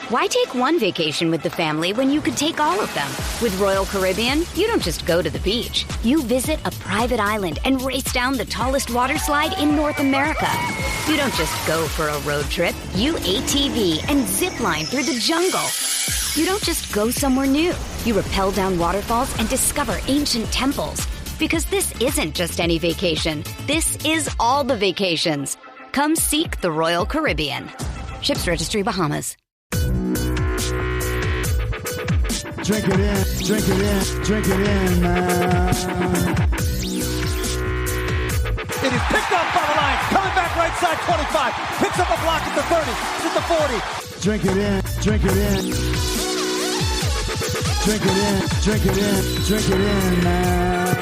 Why take one vacation with the family when you could take all of them? With Royal Caribbean, you don't just go to the beach. You visit a private island and race down the tallest water slide in North America. You don't just go for a road trip. You ATV and zip line through the jungle. You don't just go somewhere new. You rappel down waterfalls and discover ancient temples. Because this isn't just any vacation. This is all the vacations. Come seek the Royal Caribbean. Ships Registry, Bahamas. Drink it in, drink it in, drink it in, man. It is picked up by the Lions. Coming back right side, 25. Picks up a block at the 30. It's at the 40. Drink it in, drink it in. Drink it in, drink it in, drink it in, man.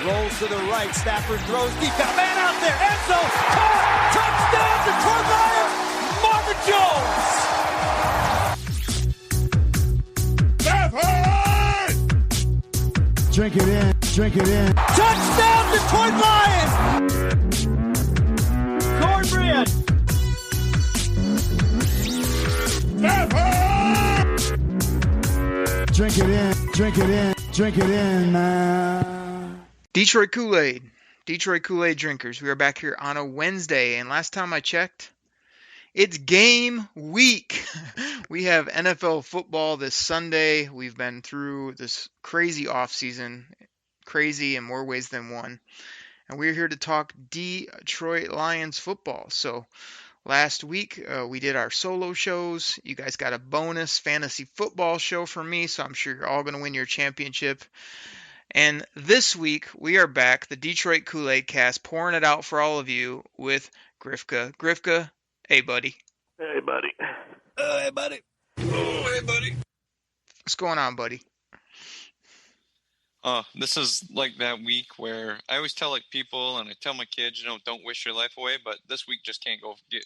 Rolls to the right. Stafford throws deep. Got a man out there. Enzo. Caught. Touchdown, Detroit Lions. Marvin Jones. Drink it in, drink it in. Touchdown, Detroit Lions! Cornbread! Drink it in, drink it in, drink it in, man. Detroit Koolaid. Detroit Koolaid drinkers. We are back here on a Wednesday, and last time I checked, it's game week. We have NFL football this Sunday. We've been through this crazy offseason, crazy in more ways than one. And we're here to talk Detroit Lions football. So last week we did our solo shows. You guys got a bonus fantasy football show from me, so I'm sure you're all going to win your championship. And this week we are back, the Detroit Koolaid Cast, pouring it out for all of you with Grifka. Grifka, hey, buddy. Hey, buddy. Hey, buddy. Oh, hey, buddy. What's going on, buddy? This is like that week where I always tell people, and I tell my kids, don't wish your life away. But this week just can't go get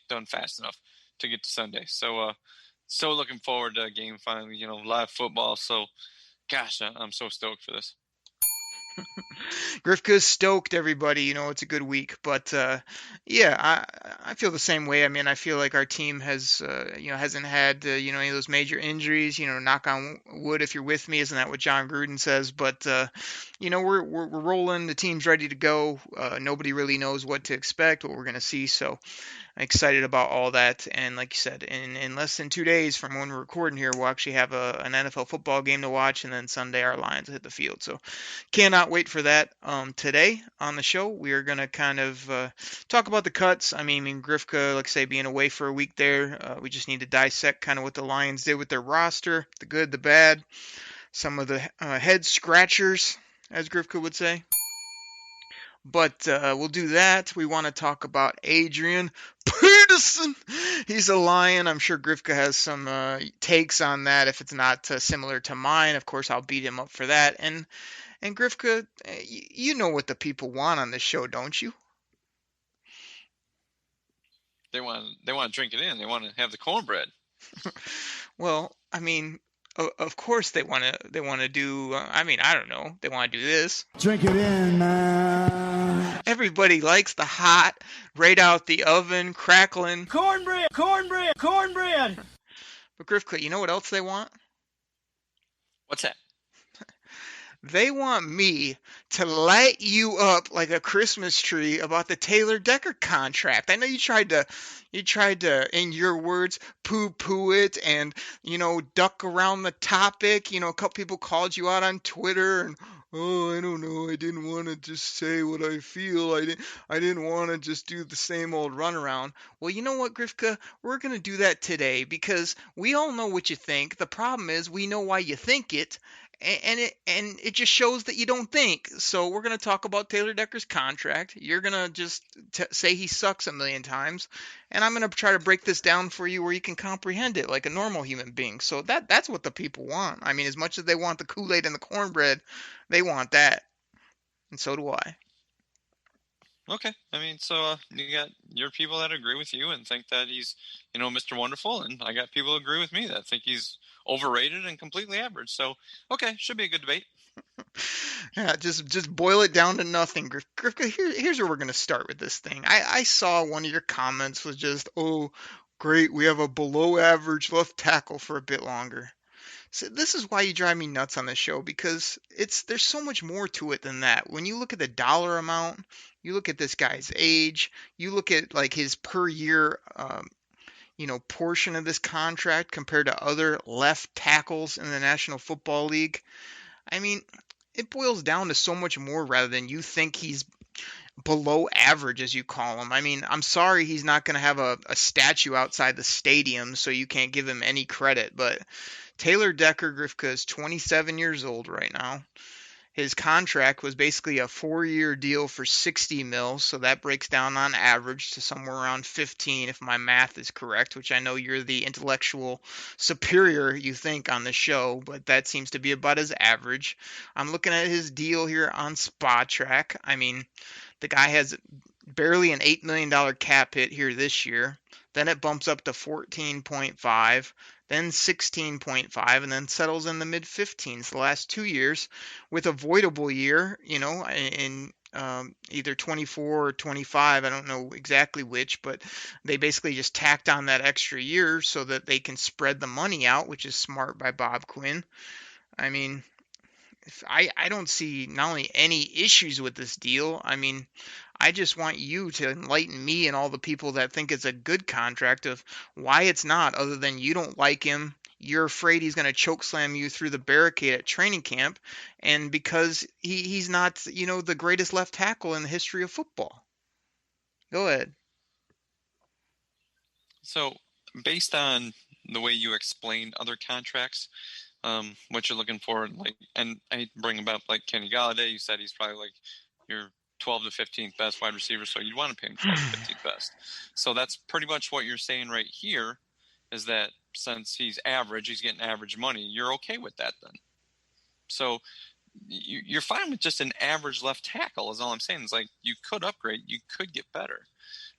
done fast enough to get to Sunday. So, so looking forward to a game finally. Live football. So, gosh, I'm so stoked for this. Grifka's stoked, everybody. It's a good week, but yeah, I feel the same way. I mean, I feel like our team has hasn't had any of those major injuries. Knock on wood if you're with me. Isn't that what John Gruden says? But we're rolling. The team's ready to go. Nobody really knows what to expect, what we're gonna see. So I'm excited about all that. And like you said, in less than 2 days from when we're recording here, we'll actually have an NFL football game to watch, and then Sunday our Lions hit the field. So cannot wait for that. Today on the show, we are going to kind of talk about the cuts. I mean, Grifka, like I say, being away for a week there, we just need to dissect kind of what the Lions did with their roster, the good, the bad, some of the head scratchers, as Grifka would say. But we'll do that. We want to talk about Adrian Peterson. He's a Lion. I'm sure Grifka has some takes on that. If it's not similar to mine, of course, I'll beat him up for that. And Grifka, you know what the people want on this show, don't you? They want to drink it in. They want to have the cornbread. Well, I mean, of course they want to do. I mean, I don't know. They want to do this. Drink it in, man. Everybody likes the hot, right out the oven, crackling Cornbread! But Grifka, you know what else they want? What's that? They want me to light you up like a Christmas tree about the Taylor Decker contract. I know you tried to, in your words, poo-poo it and, duck around the topic. A couple people called you out on Twitter and, I don't know, I didn't want to just say what I feel. I didn't want to just do the same old runaround. Well, you know what, Grifka? We're going to do that today because we all know what you think. The problem is we know why you think it. And it just shows that you don't think. So we're going to talk about Taylor Decker's contract. You're going to just say he sucks a million times. And I'm going to try to break this down for you where you can comprehend it like a normal human being. So that's what the people want. I mean, as much as they want the Kool-Aid and the cornbread, they want that. And so do I. Okay. I mean, so you got your people that agree with you and think that he's, Mr. Wonderful. And I got people who agree with me that think he's overrated and completely average. So, okay, should be a good debate. Yeah, just boil it down to nothing. Grifka, here's where we're gonna start with this thing. I saw one of your comments was just, oh, great, we have a below average left tackle for a bit longer. So this is why you drive me nuts on this show because there's so much more to it than that. When you look at the dollar amount, you look at this guy's age, you look at like his per year, portion of this contract compared to other left tackles in the National Football League. I mean, it boils down to so much more rather than you think he's below average, as you call him. I mean, I'm sorry he's not going to have a statue outside the stadium, so you can't give him any credit. But Taylor Decker Grifka is 27 years old right now. His contract was basically a 4-year deal for 60 mil, so that breaks down on average to somewhere around 15 if my math is correct, which I know you're the intellectual superior you think on the show, but that seems to be about his average. I'm looking at his deal here on Spot Track. I mean, the guy has barely an $8 million cap hit here this year. Then it bumps up to 14.5, then 16.5, and then settles in the mid 15s the last 2 years, with a voidable year, in either 24 or 25. I don't know exactly which, but they basically just tacked on that extra year so that they can spread the money out, which is smart by Bob Quinn. I mean, I don't see not only any issues with this deal. I mean, I just want you to enlighten me and all the people that think it's a good contract of why it's not, other than you don't like him. You're afraid he's going to choke slam you through the barricade at training camp, and because he's not, the greatest left tackle in the history of football. Go ahead. So, based on the way you explain other contracts, what you're looking for, and I bring about like Kenny Golladay. You said he's probably like your 12 to 15th best wide receiver, so you'd want to pay him 12 to 15th best. So that's pretty much what you're saying right here, is that since he's average, he's getting average money. You're okay with that then. So you're fine with just an average left tackle is all I'm saying. It's like you could upgrade, you could get better,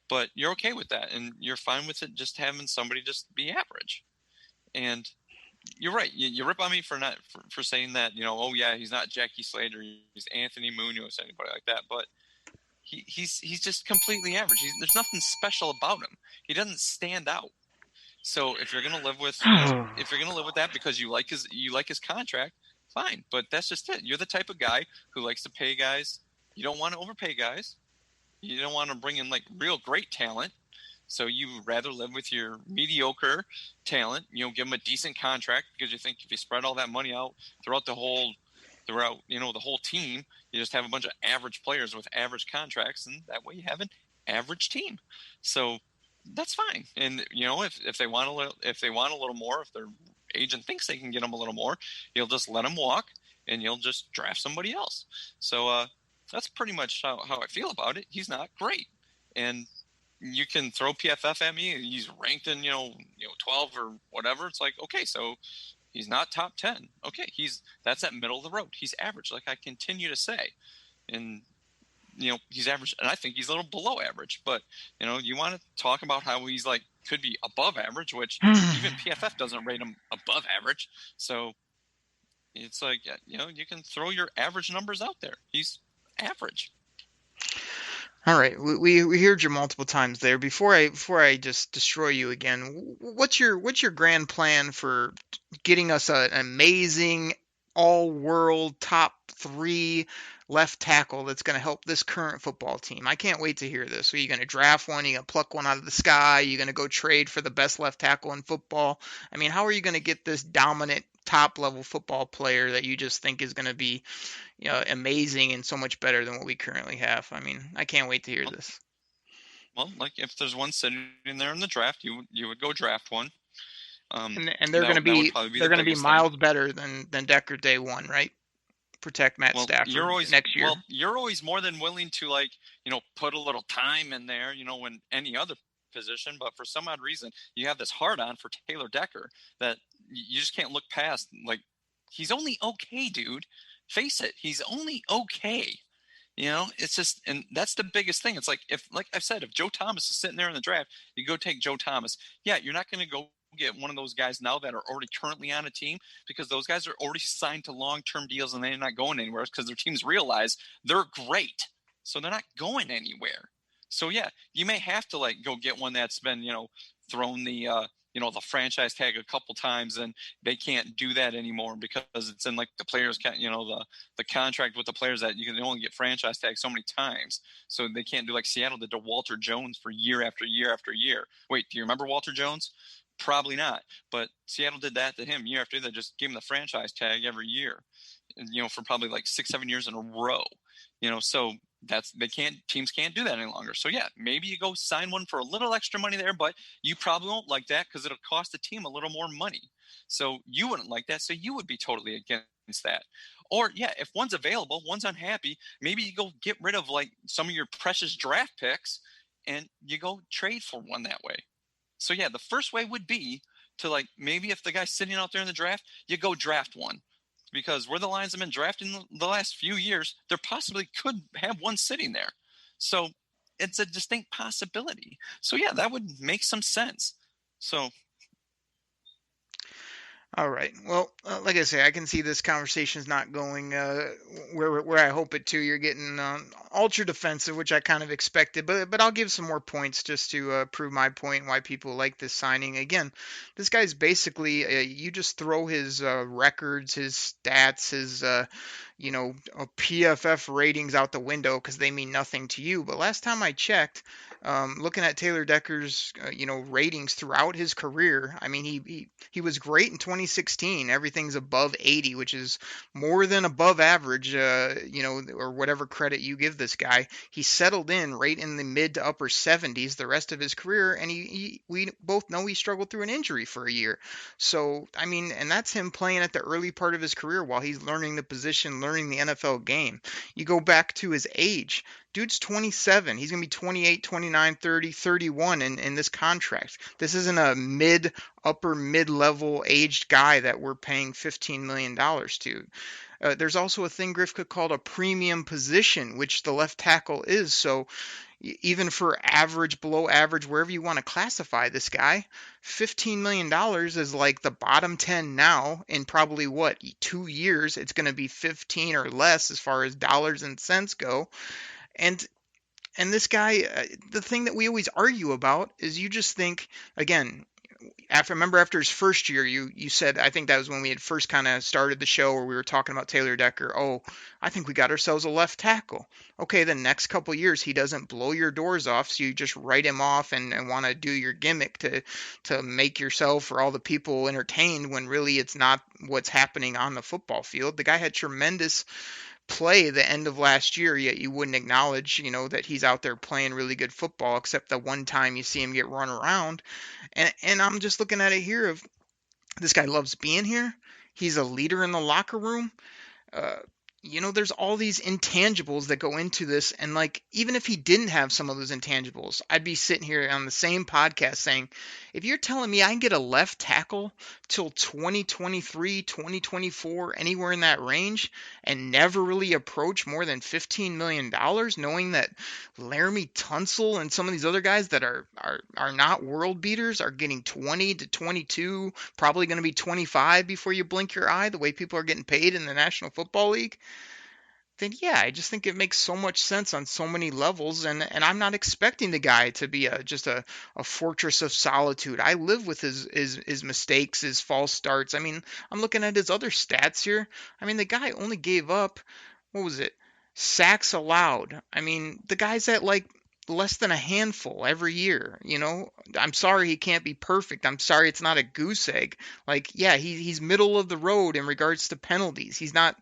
but you're okay with that, and you're fine with it just having somebody just be average. And you're right. You rip on me for saying that, oh yeah, he's not Jackie Slater, he's Anthony Munoz, anybody like that, but he's just completely average. There's nothing special about him. He doesn't stand out. So if you're gonna live with that because you like his contract, fine. But that's just it. You're the type of guy who likes to pay guys. You don't want to overpay guys. You don't want to bring in like real great talent. So you rather live with your mediocre talent, give them a decent contract because you think if you spread all that money out throughout the whole team, you just have a bunch of average players with average contracts, and that way you have an average team. So that's fine. And if they want a little more, if their agent thinks they can get them a little more, you'll just let them walk and you'll just draft somebody else. So that's pretty much how I feel about it. He's not great, and you can throw PFF at me. He's ranked in 12 or whatever. It's like, okay, so he's not top 10. Okay, that's at middle of the road. He's average, like I continue to say, and he's average, and I think he's a little below average. But you want to talk about how he's like could be above average, which even PFF doesn't rate him above average. So it's like you can throw your average numbers out there. He's average. All right, we heard you multiple times there. Before I just destroy you again, what's your grand plan for getting us an amazing all-world top 3 left tackle that's going to help this current football team? I can't wait to hear this. Are you going to draft one? Are you going to pluck one out of the sky? Are you going to go trade for the best left tackle in football? I mean, how are you going to get this dominant top-level football player that you just think is going to be amazing and so much better than what we currently have? I mean, I can't wait to hear this. Well, like if there's one sitting there in the draft, you would go draft one. And they're going to be miles better than Decker day one, right? Protect Matt Stafford next year. Well, you're always more than willing to put a little time in there, when any other position, but for some odd reason you have this hard on for Taylor Decker that you just can't look past. Like, he's only okay, dude. Face it, he's only okay. It's just, and that's the biggest thing. It's like, like I've said, if Joe Thomas is sitting there in the draft, you go take Joe Thomas. Yeah, you're not going to go get one of those guys now that are already currently on a team, because those guys are already signed to long-term deals and they're not going anywhere because their teams realize they're great. So they're not going anywhere. So yeah, you may have to go get one that's been, thrown the, the franchise tag a couple times, and they can't do that anymore because it's in the players can't, the contract with the players that you can only get franchise tags so many times. So they can't do like Seattle did to Walter Jones for year after year after year. Wait, do you remember Walter Jones? Probably not. But Seattle did that to him year after year. They just gave him the franchise tag every year, for probably 6-7 years in a row. So teams can't do that any longer. So yeah, maybe you go sign one for a little extra money there, but you probably won't like that because it'll cost the team a little more money. So you wouldn't like that. So you would be totally against that. Or yeah, if one's available, one's unhappy, maybe you go get rid of some of your precious draft picks and you go trade for one that way. So yeah, the first way would be to maybe if the guy's sitting out there in the draft, you go draft one. Because where the Lions have been drafting the last few years, there possibly could have one sitting there. So it's a distinct possibility. So yeah, that would make some sense. So. All right. Well, like I say, I can see this conversation's not going where I hope it to. You're getting ultra defensive, which I kind of expected, but I'll give some more points just to prove my point why people like this signing. Again, this guy's basically you just throw his records, his stats, his PFF ratings out the window because they mean nothing to you. But last time I checked, looking at Taylor Decker's ratings throughout his career, I mean he was great in 2016. Everything's above 80, which is more than above average, or whatever credit you give this guy. He settled in right in the mid to upper 70s the rest of his career, and we both know he struggled through an injury for a year. So I mean, and that's him playing at the early part of his career while he's learning the position, learning the NFL game. You go back to his age. Dude's 27. He's going to be 28, 29, 30, 31 in this contract. This isn't a upper mid-level aged guy that we're paying $15 million to. There's also a thing, Griff, called a premium position, which the left tackle is. So even for average, below average, wherever you want to classify this guy, $15 million is like the bottom 10 now. In probably 2 years, it's going to be 15 or less as far as dollars and cents go. And this guy, the thing that we always argue about is you just think, again, after his first year, you said, I think that was when we had first kind of started the show where we were talking about Taylor Decker. Oh, I think we got ourselves a left tackle. Okay, the next couple years he doesn't blow your doors off, so you just write him off and want to do your gimmick to make yourself or all the people entertained when really it's not what's happening on the football field. The guy had tremendous play the end of last year, yet you wouldn't acknowledge, that he's out there playing really good football, except the one time you see him get run around. And I'm just looking at it here of this guy loves being here. He's a leader in the locker room. There's all these intangibles that go into this. And even if he didn't have some of those intangibles, I'd be sitting here on the same podcast saying, if you're telling me I can get a left tackle till 2023, 2024, anywhere in that range, and never really approach more than $15 million, knowing that Laramie Tunsil and some of these other guys that are not world beaters are getting 20 to 22, probably going to be 25 before you blink your eye, the way people are getting paid in the National Football League, then yeah, I just think it makes so much sense on so many levels, and I'm not expecting the guy to be just a fortress of solitude. I live with his mistakes, his false starts. I mean, I'm looking at his other stats here. I mean, the guy only gave up, sacks allowed. I mean, the guy's at less than a handful every year. I'm sorry he can't be perfect. I'm sorry it's not a goose egg. He's middle of the road in regards to penalties. He's not,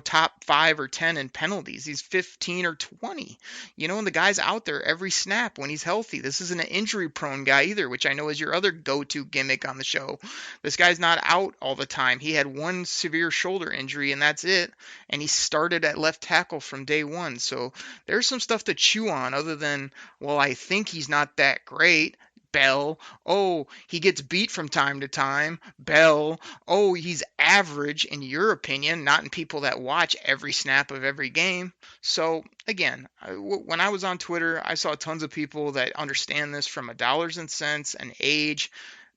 top 5 or 10 in penalties. He's 15 or 20. And the guy's out there every snap when he's healthy. This isn't an injury-prone guy either, which I know is your other go-to gimmick on the show. This guy's not out all the time. He had one severe shoulder injury, and that's it. And he started at left tackle from day one. So there's some stuff to chew on other than, well, I think he's not that great. Bell. Oh, he gets beat from time to time. Bell. Oh, he's average in your opinion, not in people that watch every snap of every game. So again, when I was on Twitter, I saw tons of people that understand this from a dollars and cents and age.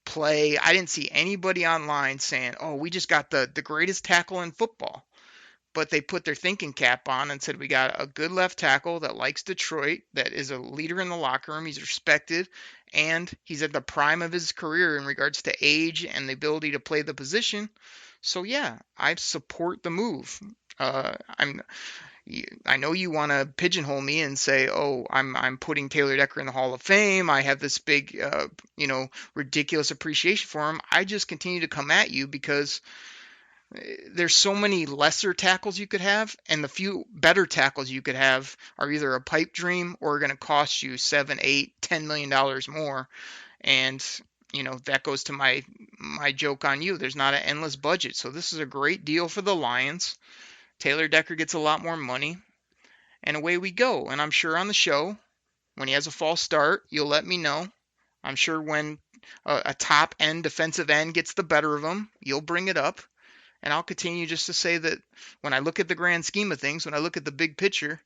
play. I didn't see anybody online saying, "Oh, we just got the greatest tackle in football." But they put their thinking cap on and said, "We got a good left tackle that likes Detroit, that is a leader in the locker room. He's respected, and he's at the prime of his career in regards to age and the ability to play the position." So yeah, I support the move. I'm I know you want to pigeonhole me and say, "Oh, I'm putting Taylor Decker in the Hall of Fame. I have this big, ridiculous appreciation for him." I just continue to come at you because there's so many lesser tackles you could have, and the few better tackles you could have are either a pipe dream or going to cost you $7, $8, $10 million more. And that goes to my joke on you. There's not an endless budget, so this is a great deal for the Lions. Taylor Decker gets a lot more money, and away we go. And I'm sure on the show, when he has a false start, you'll let me know. I'm sure when a top end defensive end gets the better of him, you'll bring it up. And I'll continue just to say that when I look at the grand scheme of things, when I look at the big picture,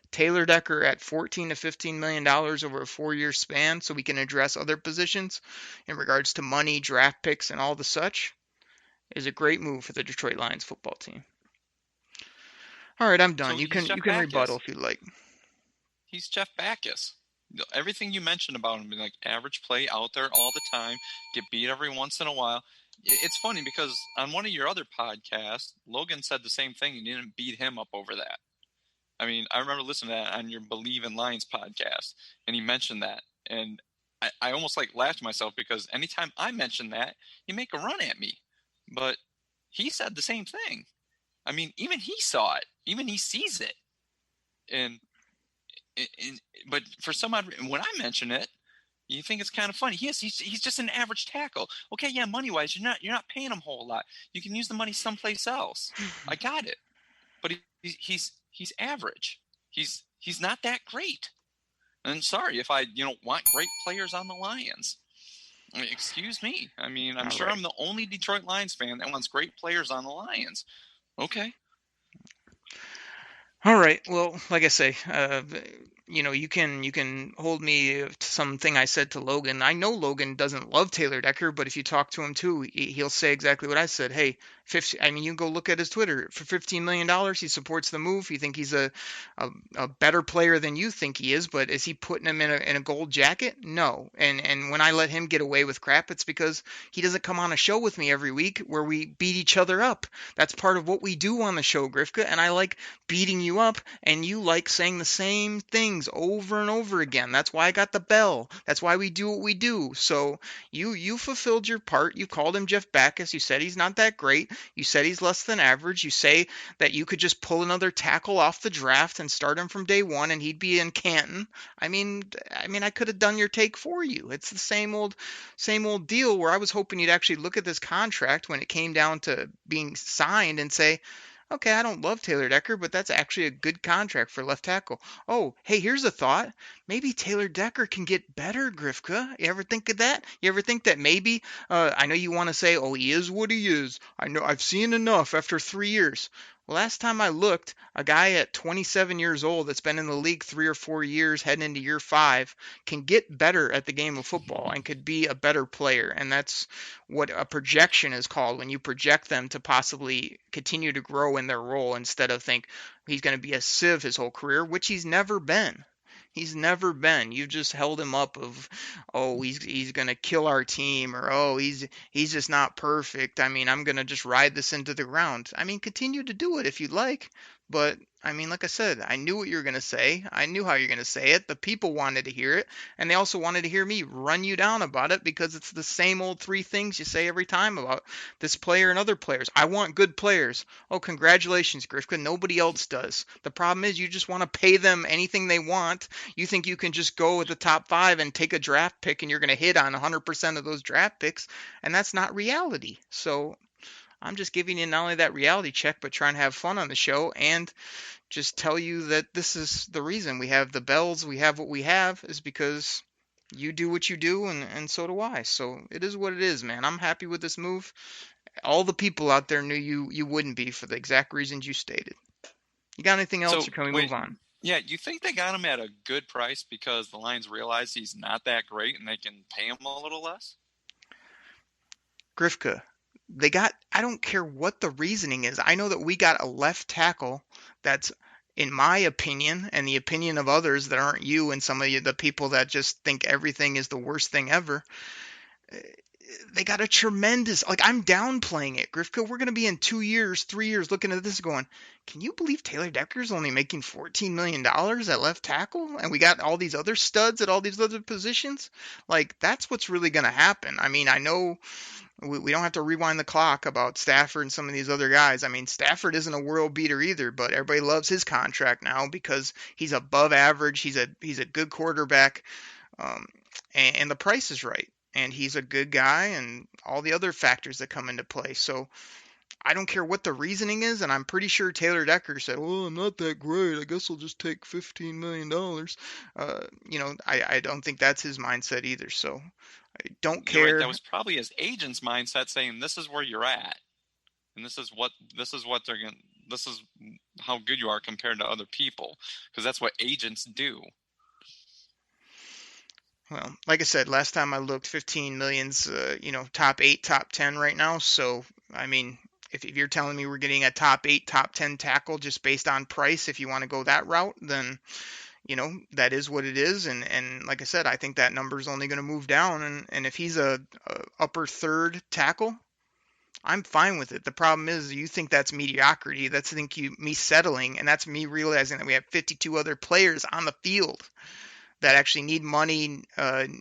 Taylor Decker at $14 to $15 million over a 4-year span so we can address other positions in regards to money, draft picks, and all the such is a great move for the Detroit Lions football team. All right, I'm done. So You he's can Jeff rebuttal Backus. if you'd like. He's Jeff Backus. Everything you mentioned about him, being like average play out there all the time, get beat every once in a while. It's funny because on one of your other podcasts, Logan said the same thing. You didn't beat him up over that. I mean, I remember listening to that on your Believe in Lions podcast, and he mentioned that. And I almost like laughed to myself because anytime I mention that, you make a run at me. But he said the same thing. I mean, even he saw it. Even he sees it. But for some odd reason, when I mention it, you think it's kind of funny. He's just an average tackle. Okay, yeah, money wise, you're not paying him a whole lot. You can use the money someplace else. I got it. But he's average. He's not that great. And sorry if I want great players on the Lions. I mean, excuse me. I mean, I'm sure I'm the only Detroit Lions fan that wants great players on the Lions. Okay. All right. Well, like I say, you can hold me to something I said to Logan. I know Logan doesn't love Taylor Decker, but if you talk to him too, he'll say exactly what I said. Hey, you can go look at his Twitter. For $15 million, he supports the move. You think he's a better player than you think he is, but is he putting him in a gold jacket? No. And when I let him get away with crap, it's because he doesn't come on a show with me every week where we beat each other up. That's part of what we do on the show, Grifka, and I like beating you up, and you like saying the same things over and over again. That's why I got the bell. That's why we do what we do. So you fulfilled your part. You called him Jeff Backus. You said he's not that great. You said he's less than average. You say that you could just pull another tackle off the draft and start him from day one, and he'd be in Canton. I mean, I could have done your take for you. It's the same old deal where I was hoping you'd actually look at this contract when it came down to being signed and say, okay, I don't love Taylor Decker, but that's actually a good contract for left tackle. Oh, hey, here's a thought. Maybe Taylor Decker can get better, Grifka. You ever think of that? You ever think that maybe, I know you want to say, oh, he is what he is. I know I've seen enough after 3 years. Well, last time I looked, a guy at 27 years old that's been in the league 3 or 4 years, heading into year 5, can get better at the game of football and could be a better player. And that's what a projection is called, when you project them to possibly continue to grow in their role instead of think he's going to be a sieve his whole career, which he's never been. He's never been. You've just held him up of, oh, he's gonna kill our team, or oh, he's just not perfect. I mean, I'm gonna just ride this into the ground. I mean, continue to do it if you'd like, but I mean, like I said, I knew what you were gonna say. I knew how you're gonna say it. The people wanted to hear it, and they also wanted to hear me run you down about it because it's the same old 3 things you say every time about this player and other players. I want good players. Oh, congratulations, Grifka. Nobody else does. The problem is you just want to pay them anything they want. You think you can just go with the top 5 and take a draft pick and you're going to hit on 100% of those draft picks, and that's not reality. So I'm just giving you not only that reality check, but trying to have fun on the show and just tell you that this is the reason we have the bells, we have what we have, is because you do what you do, and so do I. So it is what it is, man. I'm happy with this move. All the people out there knew you wouldn't be for the exact reasons you stated. You got anything else, or can we move on? Yeah, you think they got him at a good price because the Lions realize he's not that great and they can pay him a little less? Grifka, I don't care what the reasoning is. I know that we got a left tackle that's, in my opinion, and the opinion of others that aren't you and some of the people that just think everything is the worst thing ever. They got a tremendous, like, I'm downplaying it. Grifka, we're going to be in 2 years, 3 years looking at this going, can you believe Taylor Decker's only making $14 million at left tackle? And we got all these other studs at all these other positions? Like, that's what's really going to happen. I mean, I know we don't have to rewind the clock about Stafford and some of these other guys. I mean, Stafford isn't a world beater either, but everybody loves his contract now because he's above average. He's a good quarterback, and the price is right. And he's a good guy and all the other factors that come into play. So I don't care what the reasoning is, and I'm pretty sure Taylor Decker said, well, I'm not that great. I guess I'll just take $15 million. I don't think that's his mindset either. So I don't care. You're right. That was probably his agent's mindset saying, this is where you're at. And this is what they're going to, this is how good you are compared to other people. Because that's what agents do. Well, like I said, last time I looked, 15 million's, top 8, top 10 right now. So, I mean, if you're telling me we're getting a top 8, top 10 tackle just based on price, if you want to go that route, then, that is what it is. And like I said, I think that number is only going to move down. And if he's a upper third tackle, I'm fine with it. The problem is you think that's mediocrity. That's me settling. And that's me realizing that we have 52 other players on the field that actually need money,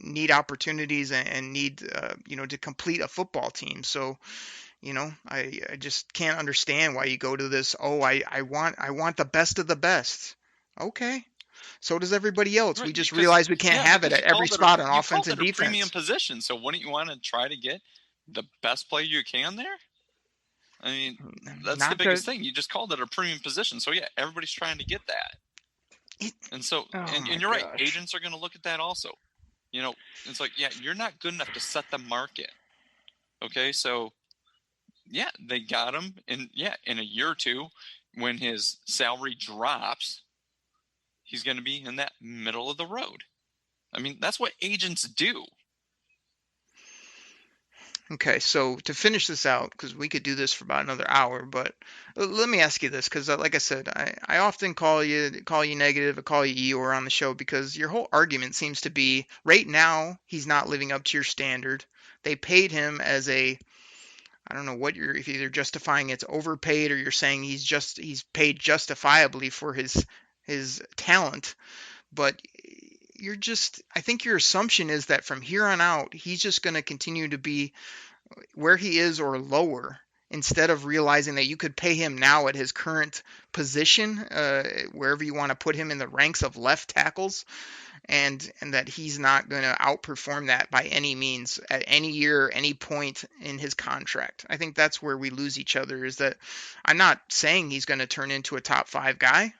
need opportunities, and need, to complete a football team. So, I just can't understand why you go to this. Oh, I want the best of the best. Okay. So does everybody else. Right, we just realize we can't have it at every spot on offense and defense. Premium position. So wouldn't you want to try to get the best player you can there? I mean, that's the biggest thing. You just called it a premium position. So yeah, everybody's trying to get that. And so, and you're right. Agents are going to look at that also. It's like, yeah, you're not good enough to set the market. Okay, so yeah, they got him, in a year or two, when his salary drops, he's going to be in that middle of the road. I mean, that's what agents do. Okay, so to finish this out, because we could do this for about another hour, but let me ask you this, because like I said, I often call you negative, I call you Eeyore on the show, because your whole argument seems to be, right now, he's not living up to your standard. They paid him as I don't know what if you're either justifying it's overpaid or you're saying he's paid justifiably for his talent, but I think your assumption is that from here on out, he's just going to continue to be where he is or lower, instead of realizing that you could pay him now at his current position, wherever you want to put him in the ranks of left tackles, and that he's not going to outperform that by any means at any year, any point in his contract. I think that's where we lose each other, is that I'm not saying he's going to turn into a top 5 guy.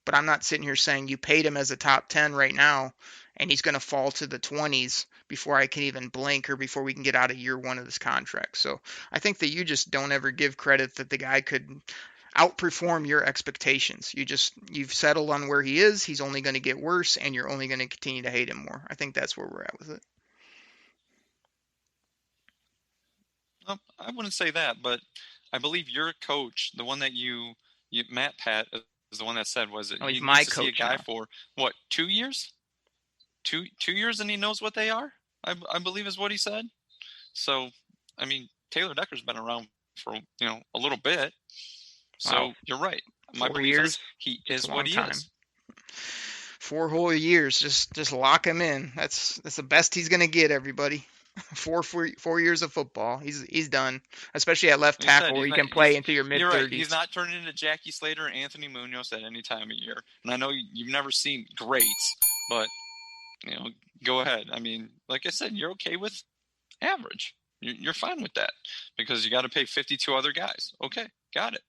But I'm not sitting here saying you paid him as a top 10 right now, and he's going to fall to the 20s before I can even blink or before we can get out of year 1 of this contract. So I think that you just don't ever give credit that the guy could outperform your expectations. You've settled on where he is. He's only going to get worse, and you're only going to continue to hate him more. I think that's where we're at with it. I wouldn't say that, but I believe your coach, the one that Matt Pat, is the one that said, was it? Oh, he's my coach. See a guy for what, 2 years? 2 years, and he knows what they are. I believe is what he said. So, I mean, Taylor Decker's been around for a little bit. So you're right. My 4 years. He is what he is. 4 whole years. Just lock him in. That's the best he's gonna get. Everybody. 4 years of football. He's done, especially at left tackle, where he can play into your mid-30s. Right. He's not turning into Jackie Slater or Anthony Munoz at any time of year. And I know you've never seen greats, but go ahead. I mean, like I said, you're okay with average. You're fine with that because you got to pay 52 other guys. Okay, got it.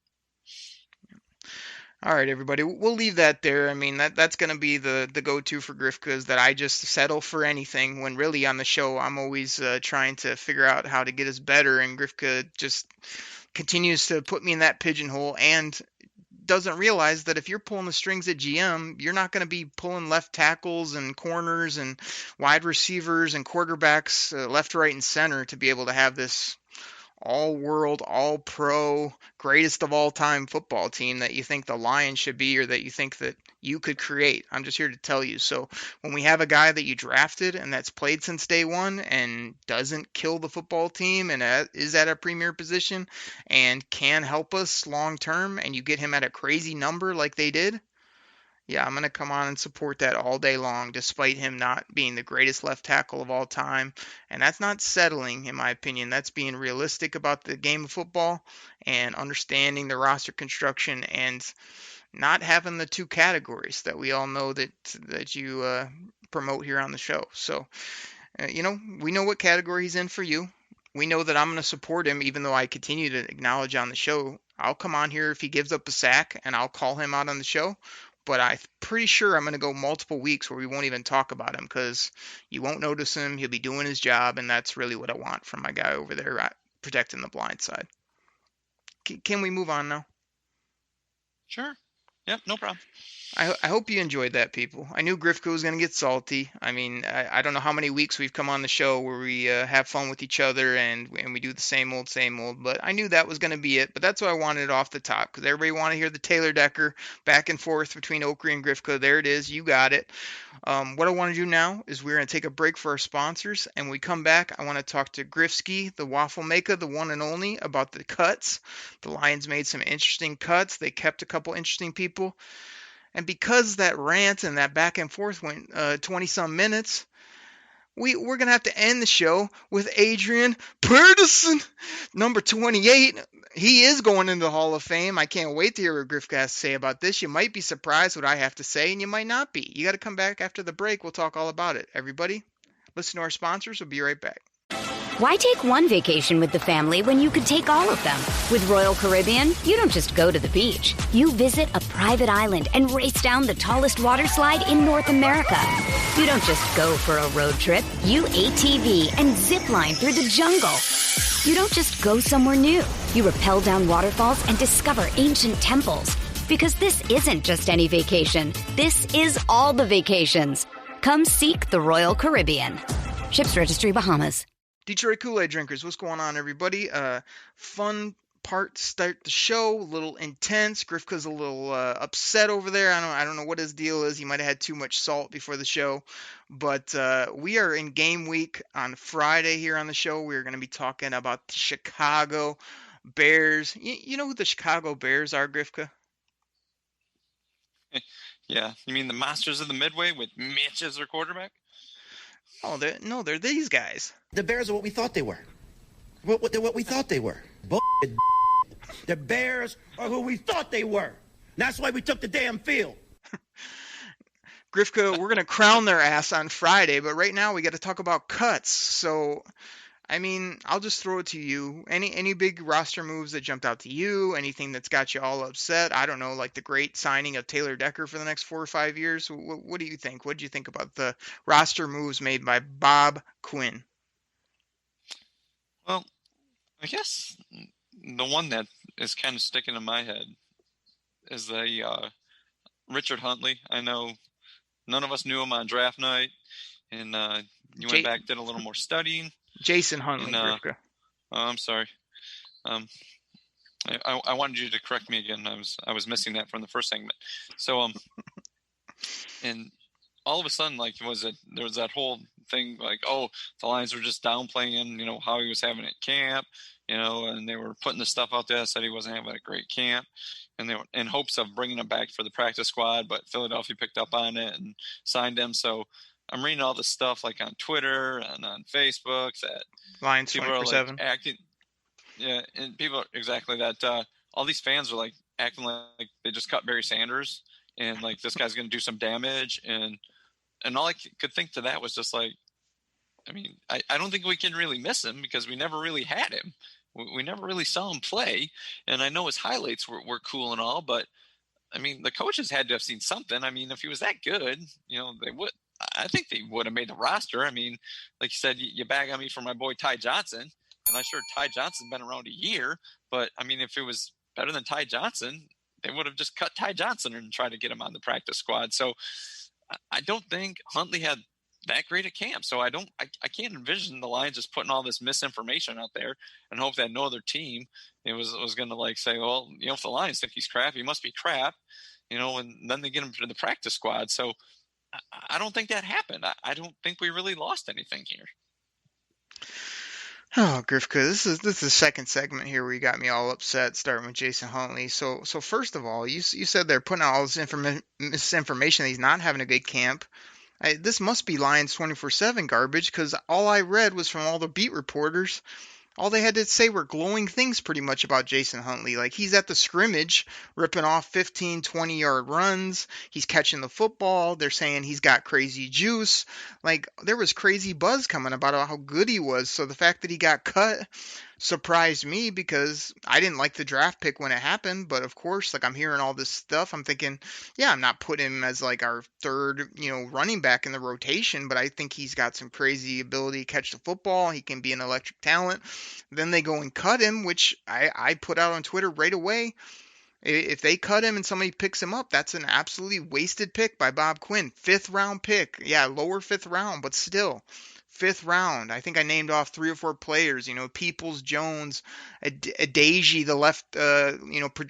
All right, everybody. We'll leave that there. I mean, that's going to be the go-to for Grifka, is that I just settle for anything, when really on the show I'm always trying to figure out how to get us better, and Grifka just continues to put me in that pigeonhole and doesn't realize that if you're pulling the strings at GM, you're not going to be pulling left tackles and corners and wide receivers and quarterbacks left, right, and center to be able to have this all-world, all-pro, greatest of all-time football team that you think the Lions should be or that you think that you could create. I'm just here to tell you. So when we have a guy that you drafted and that's played since day one and doesn't kill the football team and is at a premier position and can help us long-term, and you get him at a crazy number like they did, yeah, I'm going to come on and support that all day long, despite him not being the greatest left tackle of all time. And that's not settling, in my opinion. That's being realistic about the game of football and understanding the roster construction and not having the two categories that we all know that you promote here on the show. So, we know what category he's in for you. We know that I'm going to support him, even though I continue to acknowledge on the show. I'll come on here if he gives up a sack, and I'll call him out on the show. But I'm pretty sure I'm going to go multiple weeks where we won't even talk about him because you won't notice him. He'll be doing his job, and that's really what I want from my guy over there protecting the blind side. Can we move on now? Sure. Yep, no problem. I hope you enjoyed that, people. I knew Grifka was going to get salty. I mean, I don't know how many weeks we've come on the show where we have fun with each other and we do the same old, but I knew that was going to be it. But that's why I wanted it off the top, because everybody want to hear the Taylor Decker back and forth between Oakley and Grifka. There it is. You got it. What I want to do now is we're going to take a break for our sponsors, and when we come back, I want to talk to Grifsky, the waffle maker, the one and only, about the cuts. The Lions made some interesting cuts. They kept a couple interesting people. And because that rant and that back and forth went 20-some minutes, we're going to have to end the show with Adrian Peterson, number 28. He is going into the Hall of Fame. I can't wait to hear what Griff has to say about this. You might be surprised what I have to say, and you might not be. You got to come back after the break. We'll talk all about it. Everybody, listen to our sponsors. We'll be right back. Why take one vacation with the family when you could take all of them? With Royal Caribbean, you don't just go to the beach. You visit a private island and race down the tallest water slide in North America. You don't just go for a road trip. You ATV and zip line through the jungle. You don't just go somewhere new. You rappel down waterfalls and discover ancient temples. Because this isn't just any vacation. This is all the vacations. Come seek the Royal Caribbean. Ships Registry, Bahamas. Detroit Koolaid drinkers, what's going on, everybody? Fun part to start the show, a little intense. Grifka's a little upset over there. I don't know what his deal is. He might have had too much salt before the show. But we are in game week on Friday here on the show. We're going to be talking about the Chicago Bears. You know who the Chicago Bears are, Grifka? Yeah, you mean the Masters of the Midway with Mitch as their quarterback? Oh, they're these guys. The Bears are what we thought they were. What we thought they were. Bullshit. The Bears are who we thought they were. That's why we took the damn field. Grifka, we're going to crown their ass on Friday, but right now we got to talk about cuts. So, I mean, I'll just throw it to you. Any big roster moves that jumped out to you? Anything that's got you all upset? I don't know, like the great signing of Taylor Decker for the next 4 or 5 years. What do you think? What did you think about the roster moves made by Bob Quinn? Well, I guess the one that is kind of sticking in my head is the Richard Huntley. I know none of us knew him on draft night, and you went back, did a little more studying. Jason Huntley. Oh, I'm sorry. I wanted you to correct me again. I was missing that from the first segment. So and all of a sudden, like, there was that whole thing, like, oh, the Lions were just downplaying, how he was having at camp, and they were putting the stuff out there that said he wasn't having a great camp, and they were in hopes of bringing him back for the practice squad, but Philadelphia picked up on it and signed him. So I'm reading all this stuff like on Twitter and on Facebook that Lions people are 24/7 like acting, yeah, and people are exactly that. All these fans are like acting like they just cut Barry Sanders and like this guy's going to do some damage, and all I could think to that was just like, I mean, I don't think we can really miss him because we never really had him. We never really saw him play, and I know his highlights were cool and all, but I mean, the coaches had to have seen something. I mean, if he was that good, they would. I think they would have made the roster. I mean, like you said, you bag on me for my boy Ty Johnson, and I'm sure Ty Johnson's been around a year, but I mean, if it was better than Ty Johnson, they would have just cut Ty Johnson and tried to get him on the practice squad. So I don't think Huntley had that great at camp. So I can't envision the Lions just putting all this misinformation out there and hope that no other team was going to like say, well, if the Lions think he's crap, he must be crap, and then they get him to the practice squad. So I don't think that happened. I don't think we really lost anything here. Oh, Grifka, this is the second segment here where you got me all upset, starting with Jason Huntley. So first of all, you said they're putting out all this misinformation that he's not having a good camp. This must be Lions 24/7 garbage, because all I read was from all the beat reporters. All they had to say were glowing things pretty much about Jason Huntley. Like, he's at the scrimmage ripping off 15, 20-yard runs. He's catching the football. They're saying he's got crazy juice. Like, there was crazy buzz coming about how good he was. So the fact that he got cut surprised me, because I didn't like the draft pick when it happened. But of course, like, I'm hearing all this stuff. I'm thinking, yeah, I'm not putting him as like our third, running back in the rotation, but I think he's got some crazy ability to catch the football. He can be an electric talent. Then they go and cut him, which I put out on Twitter right away. If they cut him and somebody picks him up, that's an absolutely wasted pick by Bob Quinn. 5th round pick. Yeah, lower 5th round, but still. 5th round. I think I named off 3 or 4 players. Peoples, Jones, Adeji, the left,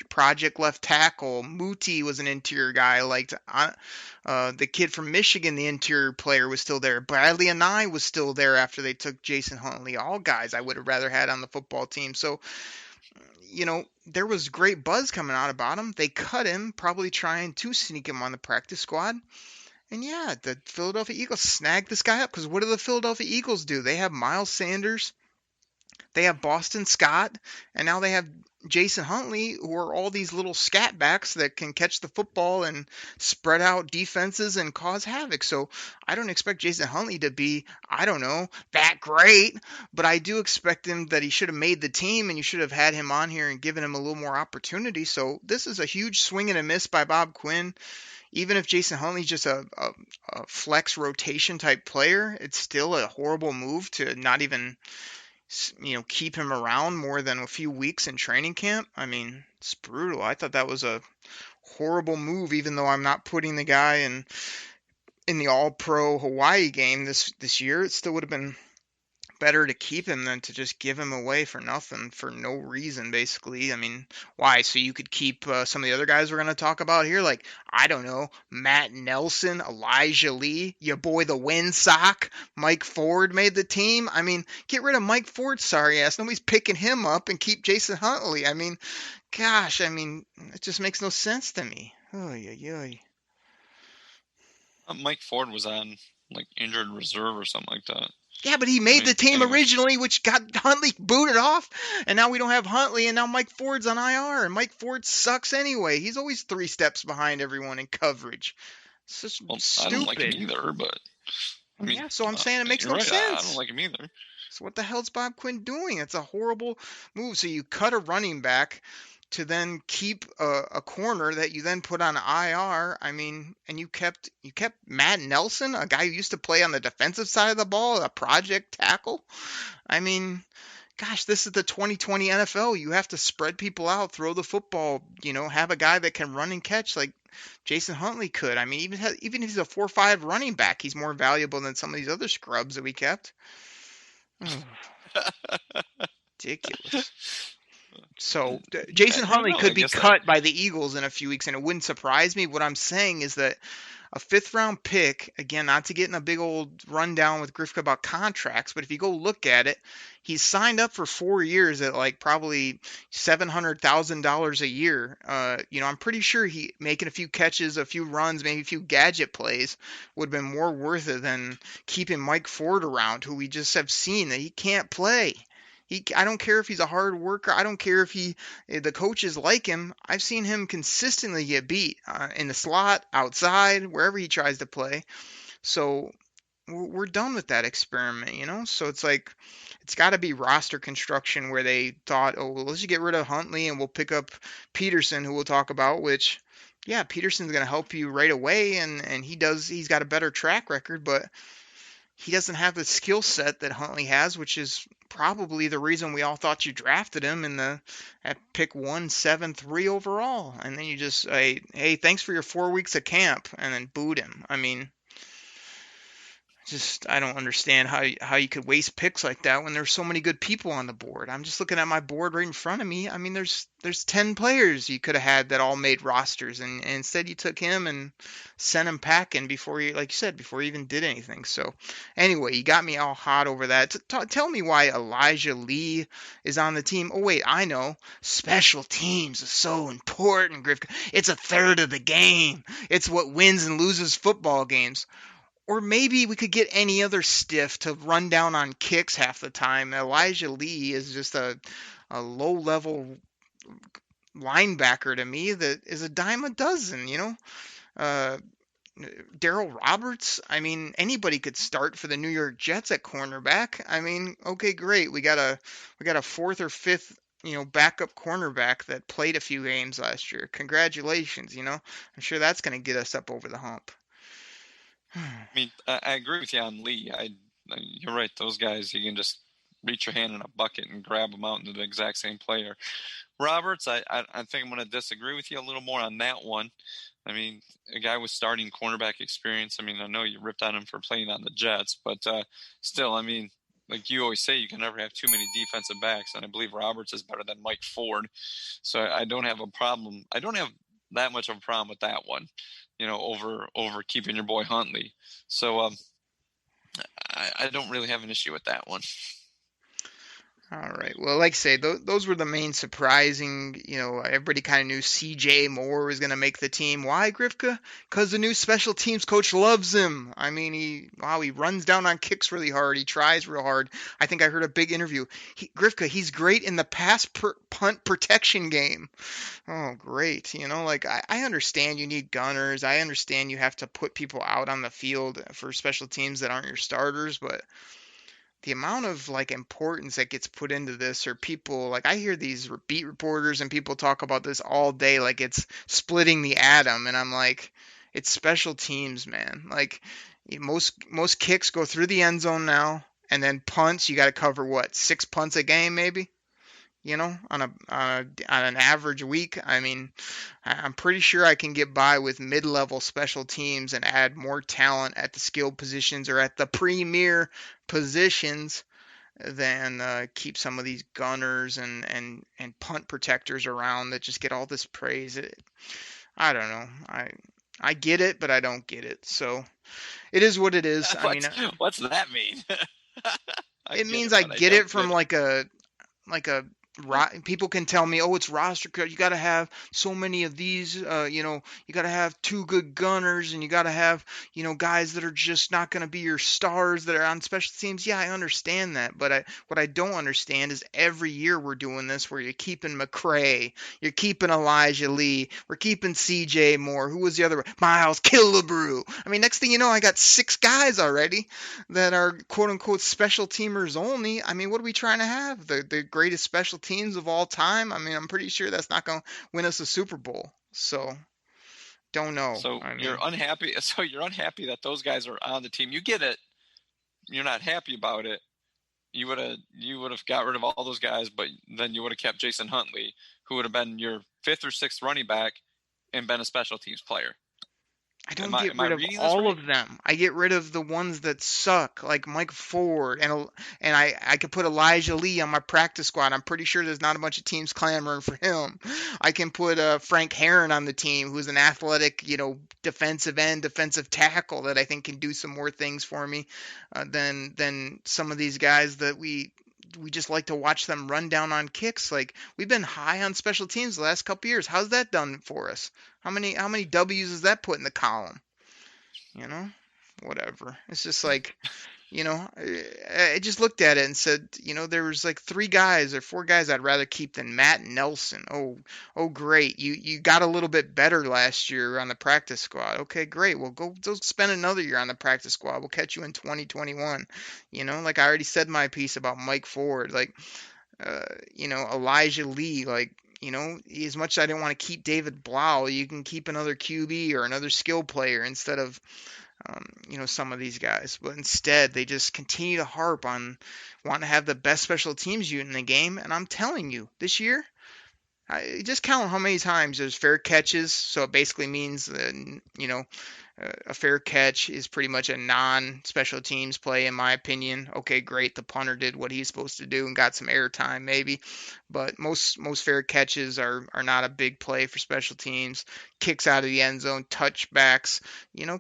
project left tackle. Muti was an interior guy I liked. The kid from Michigan, the interior player, was still there. Bradley Anai was still there after they took Jason Huntley. All guys I would have rather had on the football team. So, there was great buzz coming out about him. They cut him, probably trying to sneak him on the practice squad. And yeah, the Philadelphia Eagles snagged this guy up, because what do the Philadelphia Eagles do? They have Miles Sanders, they have Boston Scott, and now they have Jason Huntley, who are all these little scat backs that can catch the football and spread out defenses and cause havoc. So I don't expect Jason Huntley to be, that great, but I do expect him that he should have made the team, and you should have had him on here and given him a little more opportunity. So this is a huge swing and a miss by Bob Quinn. Even if Jason Huntley's just a flex rotation type player, it's still a horrible move to not even keep him around more than a few weeks in training camp. I mean, it's brutal. I thought that was a horrible move, even though I'm not putting the guy in the All-Pro Hawaii game this year. It still would have been better to keep him than to just give him away for nothing, for no reason, basically. I mean, why? So you could keep some of the other guys we're going to talk about here, like, Matt Nelson, Elijah Lee, your boy the Windsock, Mike Ford made the team. I mean, get rid of Mike Ford, sorry ass. Nobody's picking him up, and keep Jason Huntley. I mean, gosh, it just makes no sense to me. Mike Ford was on like injured reserve or something like that. Yeah, but he made the team originally, which got Huntley booted off, and now we don't have Huntley, and now Mike Ford's on IR, and Mike Ford sucks anyway. He's always 3 steps behind everyone in coverage. It's just stupid. I don't like him either, but so I'm saying it makes no sense. I don't like him either. So what the hell's Bob Quinn doing? It's a horrible move. So you cut a running back to then keep a corner that you then put on IR. I mean, and you kept Matt Nelson, a guy who used to play on the defensive side of the ball, a project tackle. I mean, gosh, this is the 2020 NFL. You have to spread people out, throw the football, have a guy that can run and catch like Jason Huntley could. I mean, even if he's a 4-5 running back, he's more valuable than some of these other scrubs that we kept. Ridiculous. So Jason Huntley could be cut by the Eagles in a few weeks, and it wouldn't surprise me. What I'm saying is that a 5th round pick, again, not to get in a big old rundown with Grifka about contracts, but if you go look at it, he's signed up for 4 years at like probably $700,000 a year. I'm pretty sure he making a few catches, a few runs, maybe a few gadget plays would have been more worth it than keeping Mike Ford around, who we just have seen that he can't play. I don't care if he's a hard worker. I don't care if the coaches like him. I've seen him consistently get beat in the slot, outside, wherever he tries to play. So we're done with that experiment, So it's like, it's got to be roster construction where they thought, let's just get rid of Huntley and we'll pick up Peterson, who we'll talk about, which, yeah, Peterson's going to help you right away. And he's got a better track record, but he doesn't have the skill set that Huntley has, which is probably the reason we all thought you drafted him at pick 173 overall. And then you just say, hey, thanks for your 4 weeks of camp, and then boot him. I mean, Just I don't understand how you could waste picks like that when there's so many good people on the board. I'm just looking at my board right in front of me. I mean, there's 10 players you could have had that all made rosters, and instead you took him and sent him packing before you, like you said, before he even did anything. So anyway, you got me all hot over that. Tell me why Elijah Lee is on the team. Oh wait, I know. Special teams is so important, Griff. It's a third of the game. It's what wins and loses football games. Or maybe we could get any other stiff to run down on kicks half the time. Elijah Lee is just a low level linebacker to me that is a dime a dozen, you know? Uh, Daryl Roberts, I mean, anybody could start for the New York Jets at cornerback. I mean, okay, great. We got a fourth or fifth, backup cornerback that played a few games last year. Congratulations, I'm sure that's going to get us up over the hump. I mean, I agree with you on Lee. You're right. Those guys, you can just reach your hand in a bucket and grab them out into the exact same player. Roberts, I think I'm going to disagree with you a little more on that one. I mean, a guy with starting cornerback experience. I mean, I know you ripped on him for playing on the Jets, but still, I mean, like you always say, you can never have too many defensive backs, and I believe Roberts is better than Mike Ford. So I don't have a problem. I don't have that much of a problem with that one, over keeping your boy Huntley. So I don't really have an issue with that one. All right. Well, like I say, those were the main surprising, everybody kind of knew CJ Moore was going to make the team. Why, Grifka? Because the new special teams coach loves him. I mean, he runs down on kicks really hard. He tries real hard. I think I heard a big interview. Grifka, he's great in the punt protection game. Oh, great. I understand you need gunners. I understand you have to put people out on the field for special teams that aren't your starters, but the amount of importance that gets put into this, or people I hear these beat reporters and people talk about this all day like it's splitting the atom, and I'm like, it's special teams, man. Most kicks go through the end zone now, and then punts you got to cover 6 punts a game maybe, on an average week. I mean, I'm pretty sure I can get by with mid-level special teams and add more talent at the skilled positions or at the premier positions than keep some of these gunners and punt protectors around that just get all this praise. I don't know. I get it, but I don't get it. So it is what it is. What's that mean? It means I get it from like a people can tell me, oh, it's roster cut. You got to have so many of these, you got to have 2 good gunners, and you got to have, guys that are just not going to be your stars that are on special teams. Yeah, I understand that. But what I don't understand is every year we're doing this where you're keeping McCray, you're keeping Elijah Lee, we're keeping CJ Moore. Who was the other one? Miles Killebrew. I mean, next thing you know, I got 6 guys already that are quote unquote special teamers only. I mean, what are we trying to have? The greatest special teams of all time? I mean, I'm pretty sure that's not going to win us a Super Bowl. So, don't know. So you're unhappy. So you're unhappy that those guys are on the team. You get it. You're not happy about it. You would have got rid of all those guys, but then you would have kept Jason Huntley, who would have been your 5th or 6th running back and been a special teams player. I don't get rid of all of them. I get rid of the ones that suck, like Mike Ford, and I could put Elijah Lee on my practice squad. I'm pretty sure there's not a bunch of teams clamoring for him. I can put Frank Herron on the team, who's an athletic, defensive end, defensive tackle that I think can do some more things for me than some of these guys that we just like to watch them run down on kicks. Like, we've been high on special teams the last couple years. How's that done for us? How many W's is that put in the column? Whatever. It's just like, I just looked at it and said, there was 3 guys or 4 guys I'd rather keep than Matt Nelson. Oh, great. You got a little bit better last year on the practice squad. Okay, great. Well, go spend another year on the practice squad. We'll catch you in 2021. I already said my piece about Mike Ford, Elijah Lee, as much as I didn't want to keep David Blau, you can keep another QB or another skill player instead of some of these guys. But instead, they just continue to harp on wanting to have the best special teams unit in the game. And I'm telling you, this year, I just count how many times there's fair catches. So it basically means, a fair catch is pretty much a non-special teams play, in my opinion. Okay, great. The punter did what he's supposed to do and got some airtime, maybe. But most fair catches are not a big play for special teams. Kicks out of the end zone, touchbacks.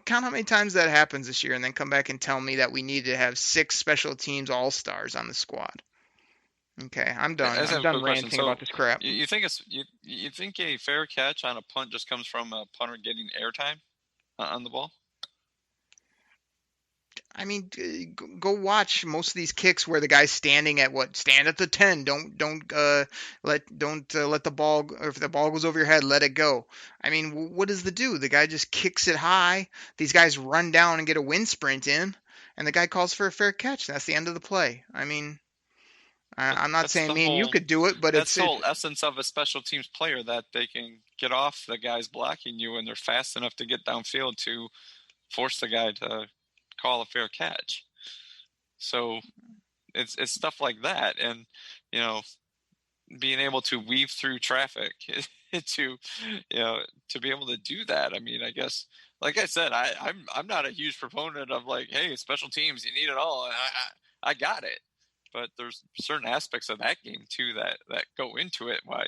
Count how many times that happens this year, and then come back and tell me that we need to have 6 special teams all-stars on the squad. Okay, I'm done. I just I'm have a done quick question. ranting So about this crap. you think you think a fair catch on a punt just comes from a punter getting airtime on the ball? I mean, go watch most of these kicks where the guy's standing at stand at the 10. Don't let the ball, or if the ball goes over your head, let it go. I mean, what does the do? The guy just kicks it high. These guys run down and get a wind sprint in, and the guy calls for a fair catch. That's the end of the play. I mean, I'm not saying me and you could do it, but that's the whole essence of a special teams player, that they can get off the guys blocking you, and they're fast enough to get downfield to force the guy to call a fair catch. So it's stuff like that, and being able to weave through traffic to be able to do that. I mean, I guess, like I said, I'm not a huge proponent of like, hey, special teams, you need it all, and I got it. But there's certain aspects of that game too that go into it. Why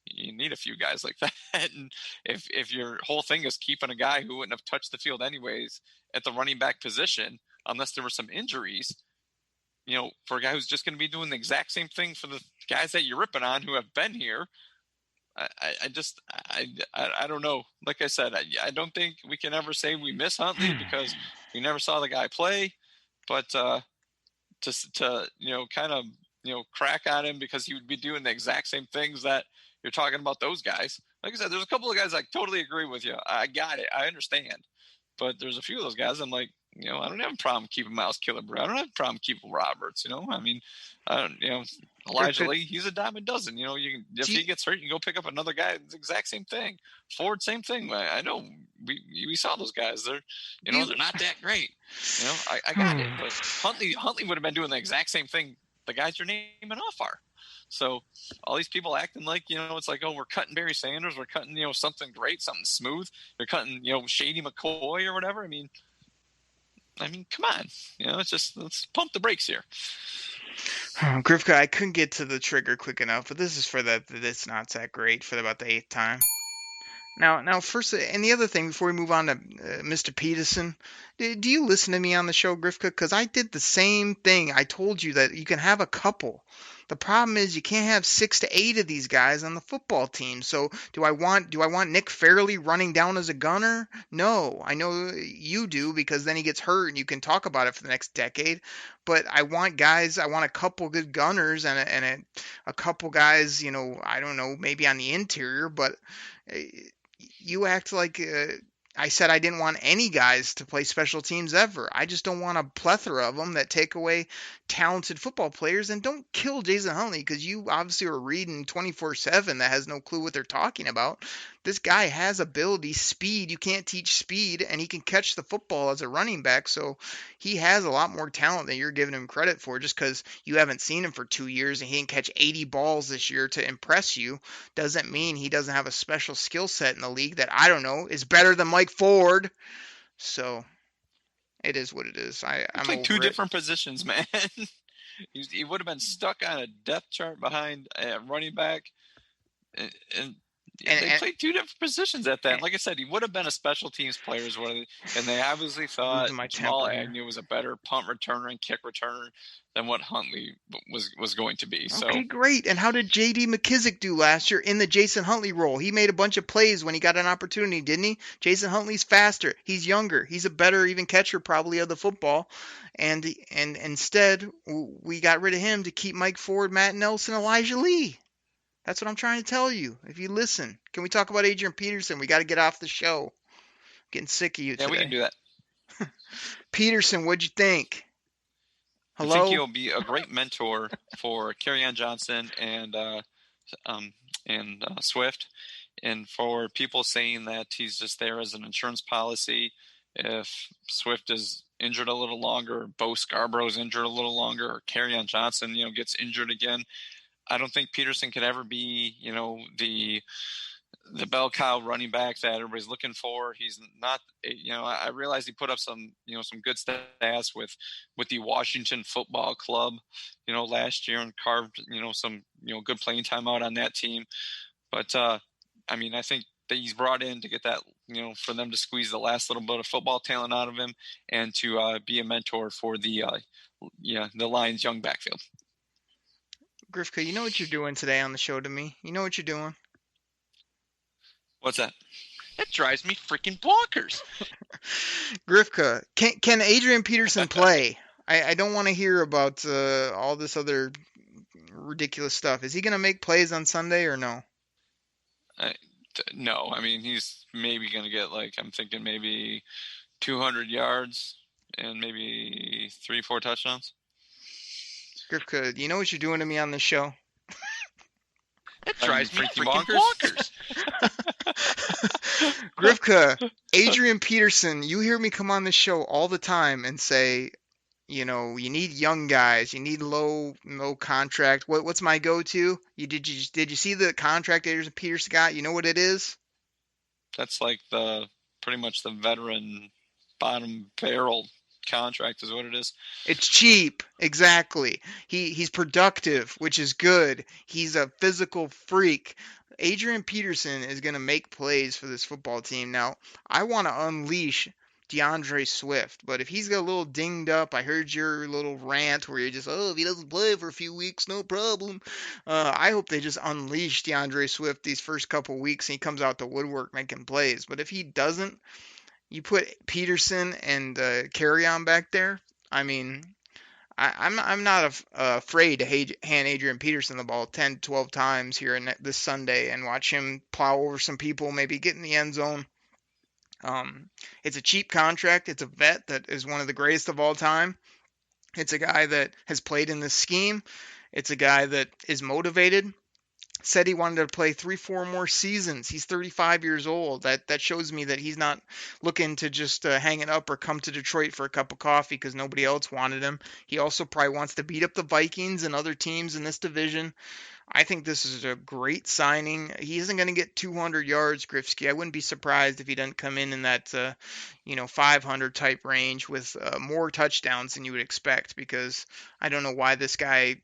you need a few guys like that. And if your whole thing is keeping a guy who wouldn't have touched the field anyways at the running back position, unless there were some injuries, for a guy who's just going to be doing the exact same thing for the guys that you're ripping on who have been here, I don't know. Like I said, I don't think we can ever say we miss Huntley because we never saw the guy play, but to kind of crack on him because he would be doing the exact same things that you're talking about those guys. Like I said, there's a couple of guys I totally agree with you. I got it. I understand. But there's a few of those guys I'm like, I don't have a problem keeping Miles Killebrew. I don't have a problem keeping Roberts. I mean, Elijah Lee, he's a dime a dozen. If he gets hurt, you go pick up another guy. It's the exact same thing. Ford, same thing. I know we saw those guys. They're they're not that great. I got it. But Huntley would have been doing the exact same thing the guys you're naming off are. So all these people acting like, it's like, oh, we're cutting Barry Sanders. We're cutting, something great, something smooth. They're cutting, Shady McCoy or whatever. I mean, come on. It's just, let's pump the brakes here. Grifka, I couldn't get to the trigger quick enough, but this is for that's not that great for about the 8th time. Now, first, and the other thing before we move on to Mr. Peterson, do you listen to me on the show, Grifka? Because I did the same thing. I told you that you can have a couple. The problem is you can't have 6 to 8 of these guys on the football team. So do I want Nick Fairley running down as a gunner? No, I know you do, because then he gets hurt and you can talk about it for the next decade. But I want guys. I want a couple good gunners and a couple guys. I don't know, maybe on the interior, but. You act like I said I didn't want any guys to play special teams ever. I just don't want a plethora of them that take away talented football players. And don't kill Jason Huntley, because you obviously are reading 24/7 that has no clue what they're talking about. This guy has ability, speed. You can't teach speed, and he can catch the football as a running back. So he has a lot more talent than you're giving him credit for. Just because you haven't seen him for 2 years and he didn't catch 80 balls this year to impress you doesn't mean he doesn't have a special skill set in the league that, I don't know, is better than Mike Ford. So it is what it is. I'm played over 2 it. different positions, man. He would have been stuck on a depth chart behind a running back, and they played 2 different positions at that. Like I said, he would have been a special teams player, and they obviously thought Jamal Agnew was a better punt returner and kick returner than what Huntley was going to be. So okay, great. And how did J.D. McKissick do last year in the Jason Huntley role? He made a bunch of plays when he got an opportunity, didn't he? Jason Huntley's faster. He's younger. He's a better even catcher probably of the football. And instead, we got rid of him to keep Mike Ford, Matt Nelson, Elijah Lee. That's what I'm trying to tell you. If you listen, can we talk about Adrian Peterson? We got to get off the show. I'm getting sick of you today. Yeah, we can do that. Peterson, what'd you think? Hello? I think he'll be a great mentor for Kerryon Johnson and Swift, and for people saying that he's just there as an insurance policy. If Swift is injured a little longer, Bo Scarborough's injured a little longer, or Kerryon Johnson, gets injured again, I don't think Peterson could ever be, the bell cow running back that everybody's looking for. He's not, I realize he put up some good stats with the Washington Football Club, last year, and carved, some, good playing time out on that team. But, I think that he's brought in to get that, for them to squeeze the last little bit of football talent out of him and to be a mentor for the Lions' young backfield. Grifka, you know what you're doing today on the show to me? You know what you're doing? What's that? That drives me freaking bonkers. Grifka, can Adrian Peterson play? I don't want to hear about all this other ridiculous stuff. Is he going to make plays on Sunday or no? No. He's maybe going to get, I'm thinking maybe 200 yards and maybe 3-4 touchdowns. Grifka, you know what you're doing to me on this show? That drives me freaking bonkers. Grifka, Adrian Peterson, you hear me come on this show all the time and say, you need young guys, you need low contract. What's my go-to? Did you see the contract Adrian Peterson got? You know what it is? That's pretty much the veteran bottom barrel contract is what it is. It's cheap, exactly. He's productive, which is good. He's a physical freak. Adrian Peterson is going to make plays for this football team. Now, I want to unleash DeAndre Swift, but if he's got a little dinged up, I heard your little rant where you're just, if he doesn't play for a few weeks, no problem. I hope they just unleash DeAndre Swift these first couple weeks and he comes out the woodwork making plays. But if he doesn't, you put Peterson and Carry-On back there. I'm not afraid to hand Adrian Peterson the ball 10, 12 times here this Sunday and watch him plow over some people, maybe get in the end zone. It's a cheap contract. It's a vet that is one of the greatest of all time. It's a guy that has played in this scheme. It's a guy that is motivated. Said he wanted to play 3-4 more seasons. He's 35 years old. That shows me that he's not looking to just hang it up or come to Detroit for a cup of coffee because nobody else wanted him. He also probably wants to beat up the Vikings and other teams in this division. I think this is a great signing. He isn't going to get 200 yards, Grifsky. I wouldn't be surprised if he doesn't come in that 500 type range with more touchdowns than you would expect, because I don't know why this guy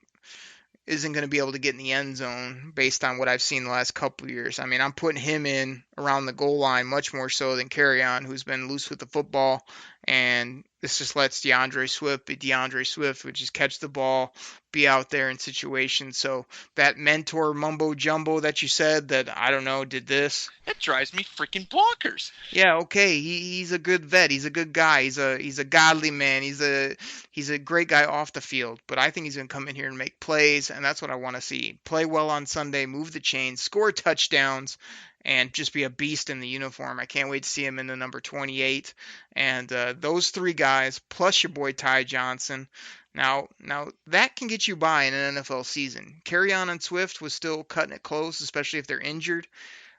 isn't going to be able to get in the end zone based on what I've seen the last couple of years. I'm putting him in around the goal line much more so than Carry-On, who's been loose with the football, and this just lets DeAndre Swift be DeAndre Swift, which is catch the ball, be out there in situations. So that mentor mumbo jumbo that you said that, I don't know, did this. That drives me freaking bonkers. Yeah, okay, he's a good vet. He's a good guy. He's a godly man. He's a great guy off the field. But I think he's going to come in here and make plays, and that's what I want to see. Play well on Sunday, move the chains, score touchdowns, and just be a beast in the uniform. I can't wait to see him in the number 28. And those three guys, plus your boy Ty Johnson. Now that can get you by in an NFL season. Carry-On and Swift was still cutting it close, especially if they're injured.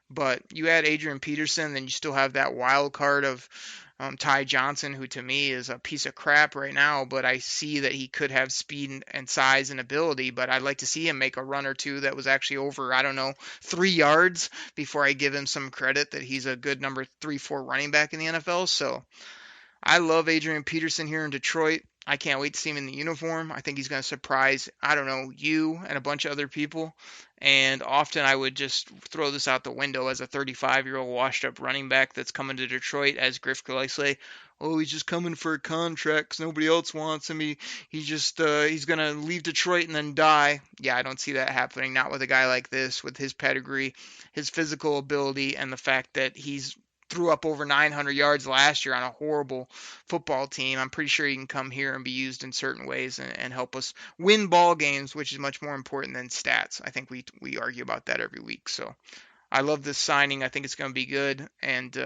But you add Adrian Peterson, then you still have that wild card of Ty Johnson, who to me is a piece of crap right now, but I see that he could have speed and size and ability, but I'd like to see him make a run or two that was actually over, 3 yards before I give him some credit that he's a good number 3-4 running back in the NFL. So I love Adrian Peterson here in Detroit. I can't wait to see him in the uniform. I think he's going to surprise, you and a bunch of other people. And often I would just throw this out the window as a 35-year-old washed-up running back that's coming to Detroit, as Griff could say, he's just coming for a contract because nobody else wants him. He's going to leave Detroit and then die. Yeah, I don't see that happening. Not with a guy like this, with his pedigree, his physical ability, and the fact that he's threw up over 900 yards last year on a horrible football team. I'm pretty sure he can come here and be used in certain ways and help us win ball games, which is much more important than stats. I think we argue about that every week. So I love this signing. I think it's going to be good, and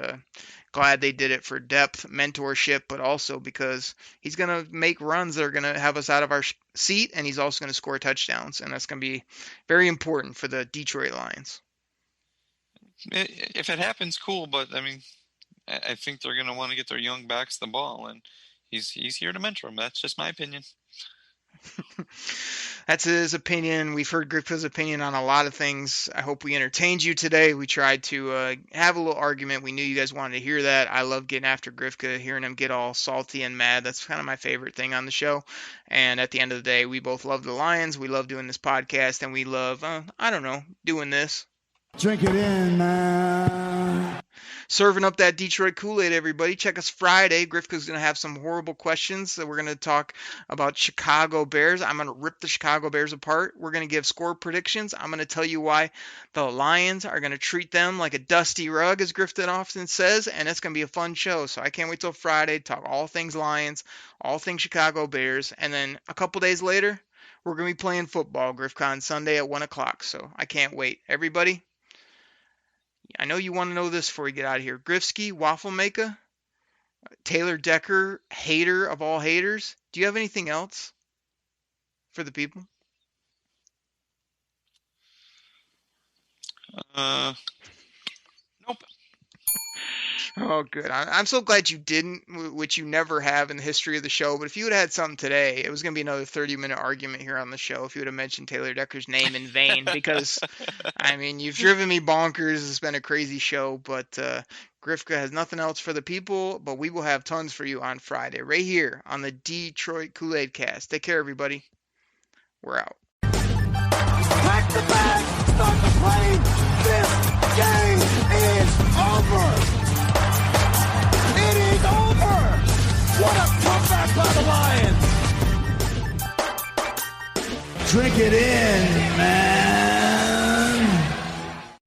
glad they did it for depth, mentorship, but also because he's going to make runs that are going to have us out of our seat, and he's also going to score touchdowns, and that's going to be very important for the Detroit Lions. If it happens, cool. But I think they're going to want to get their young backs the ball, and he's here to mentor them. That's just my opinion. That's his opinion. We've heard Grifka's opinion on a lot of things. I hope we entertained you today. We tried to have a little argument. We knew you guys wanted to hear that. I love getting after Grifka, hearing him get all salty and mad. That's kind of my favorite thing on the show. And at the end of the day, we both love the Lions. We love doing this podcast, and we love, doing this. Drink it in, man. Serving up that Detroit Kool-Aid, everybody. Check us Friday. Grifka's going to have some horrible questions. We're going to talk about Chicago Bears. I'm going to rip the Chicago Bears apart. We're going to give score predictions. I'm going to tell you why the Lions are going to treat them like a dusty rug, as Grifka often says, and it's going to be a fun show. So I can't wait till Friday to talk all things Lions, all things Chicago Bears, and then a couple days later, we're going to be playing football, Grifka, on Sunday at 1 o'clock. So I can't wait. Everybody, I know you want to know this before we get out of here. Grifsky, Waffle Maker, Taylor Decker, hater of all haters. Do you have anything else for the people? Nope. Oh, good. I'm so glad you didn't, which you never have in the history of the show. But if you would have had something today, it was going to be another 30-minute argument here on the show if you would have mentioned Taylor Decker's name in vain. Because, I mean, you've driven me bonkers. It's been a crazy show. But Grifka has nothing else for the people. But we will have tons for you on Friday right here on the Detroit Koolaid Cast. Take care, everybody. We're out. Pack the bag, start the plane. This game is over. It is over. What a comeback by the Lions. Drink it in, man.